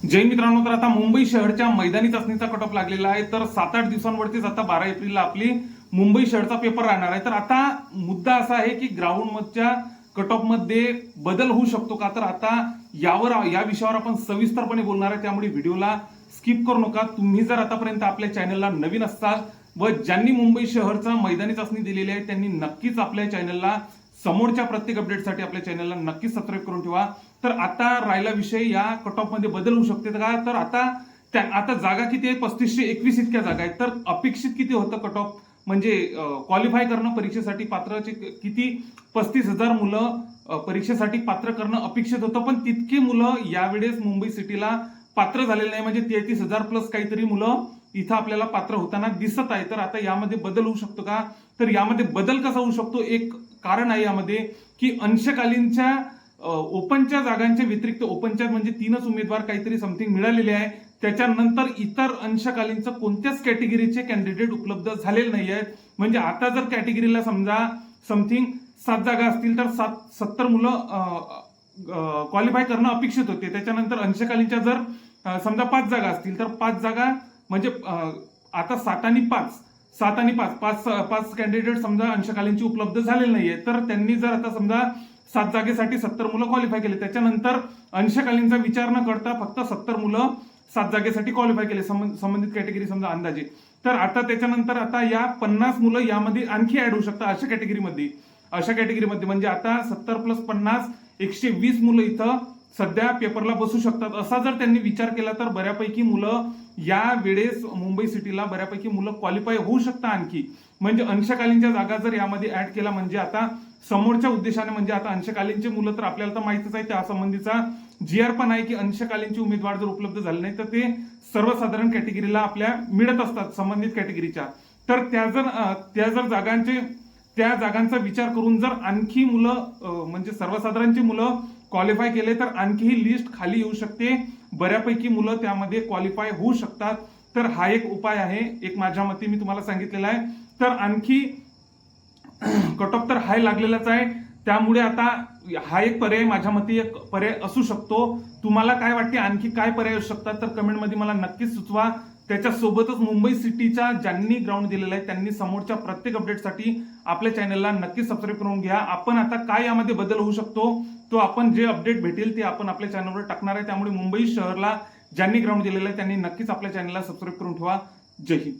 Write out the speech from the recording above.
जय मित्रांनो, तर आता मुंबई शहरच्या मैदानी चाचणीचा कट ऑफ लागलेला आहे. तर 7-8 दिवसांवरतीच आता 12 एप्रिलला आपली मुंबई शहरचा पेपर राहणार आहे. तर आता मुद्दा असा आहे की ग्राउंडच्या कट ऑफ मध्ये बदल होऊ शकतो का, तर आता या विषयावर आपण सविस्तरपणे बोलणार आहे. त्यामुळे व्हिडिओला स्किप करू नका. तुम्ही जर आतापर्यंत आपल्या चॅनलला नवीन असाल व ज्यांनी मुंबई शहरचा मैदानी चाचणी दिलेली आहे त्यांनी नक्कीच आपल्या चॅनलला समोरच्या प्रत्येक अपडेटसाठी आपल्या चॅनलला नक्कीच सबस्क्राईब करून ठेवा. तर आता राहिला विषय, या कट ऑफ मध्ये बदल होऊ शकते का, तर आता जागा किती आहे? 3521 इतक्या जागा आहेत. तर अपेक्षित किती होतं कट ऑफ, म्हणजे क्वालिफाय करणं परीक्षेसाठी पात्रचे किती? 35,000 मुलं परीक्षेसाठी पात्र करणं अपेक्षित होतं, पण तितकी मुलं यावेळेस मुंबई सिटीला पात्र झालेले नाही. म्हणजे 33,000 प्लस काहीतरी मुलं इथं आपल्याला पात्र होताना दिसत आहे. तर आता यामध्ये बदल होऊ शकतो का, तर यामध्ये बदल कसा होऊ शकतो? एक कारण आहे यामध्ये की अंशकालीनच्या ओपनच्या जागांच्या व्यतिरिक्त, ओपनच्या म्हणजे 3च उमेदवार काहीतरी समथिंग मिळालेले आहे. त्याच्यानंतर इतर अंशकालीनचं कोणत्याच कॅटेगरीचे कॅन्डिडेट उपलब्ध झालेले नाही आहेत. म्हणजे आता जर कॅटेगरीला समजा समथिंग 7 जागा असतील तर 70 मुलं क्वालिफाय करणं अपेक्षित होते. त्याच्यानंतर अंशकालीनच्या जर समजा 5 जागा असतील तर 5 जागा म्हणजे आता 7 आणि 5 कॅन्डिडेट समजा अंशकालीनची उपलब्ध झालेले नाहीये. तर त्यांनी जर आता समजा 7 जागेसाठी 70 मुलं क्वालिफाय केले, त्याच्यानंतर अंशकालीनचा विचार न करता फक्त 70 मुलं 7 जागेसाठी क्वालिफाय केले संबंधित कॅटेगरी समजा अंदाजे. तर आता त्याच्यानंतर आता या 50 मुलं यामध्ये आणखी ऍड होऊ शकतात अशा कॅटेगरीमध्ये म्हणजे आता 70 प्लस 50 120 मुलं इथं सध्या पेपरला बसू शकतात. असा जर त्यांनी विचार केला तर बऱ्यापैकी मुलं या वेळेस मुंबई सिटीला बऱ्यापैकी मुलं क्वालिफाय होऊ शकतात आणखी. म्हणजे अंशकालीनच्या जागा जर यामध्ये ऍड केला म्हणजे आता समोरच्या उद्देशाने, म्हणजे आता अंशकालीनचे मुलं तर आपल्याला तर माहितीच आहे, त्या संबंधीचा GR पण आहे की अंशकालीनचे उमेदवार जर उपलब्ध झाले नाही तर ते सर्वसाधारण कॅटेगरीला आपल्या मिळत असतात संबंधित कॅटेगरीच्या. तर त्या जागांचा विचार करून जर आणखी मुलं म्हणजे सर्वसाधारणची मुलं क्वालिफाय केले तर आणखी ही लिस्ट खाली येऊ शकते. बऱ्यापैकी मुलं त्यामध्ये क्वालिफाय होऊ शकतात. तर हा एक उपाय आहे, एक माझ्या मते मी तुम्हाला सांगितलेला आहे. तर आणखी कट ऑफ तर हाय लागलेलाच आहे. त्यामुळे आता हा एक पर्याय माझ्या मते एक पर्याय असू शकतो. तुम्हाला काय वाटते, आणखी काय पर्याय असू शकतात तर कमेंटमध्ये मला नक्कीच सुचवा. त्याच्यासोबतच मुंबई सिटीच्या ज्यांनी ग्राउंड दिलेलं आहे त्यांनी समोरच्या प्रत्येक अपडेटसाठी आपल्या चॅनलला नक्कीच सबस्क्राईब करून घ्या. आपण आता काय यामध्ये बदल होऊ शकतो तो आपण जे अपडेट भेटेल ते आपण आपल्या चॅनलवर टाकणार आहे. त्यामुळे मुंबई शहरला ज्यांनी ग्राउंड दिलेलं आहे त्यांनी नक्कीच आपल्या चॅनलला सबस्क्राईब करून ठेवा. जय हिंद.